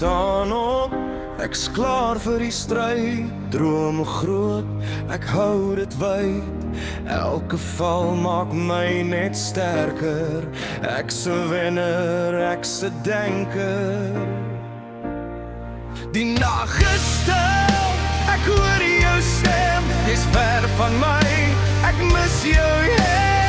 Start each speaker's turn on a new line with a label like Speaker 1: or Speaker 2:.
Speaker 1: staan op, ek's klaar vir die stryd. Drome groot, ek hou dit wyd. Elke val maak my net sterker. Ek's 'n wenner, ek's 'n denker. Die nag is stil, ek hoor jou stem. Jy's ver van my, ek mis jou, hey.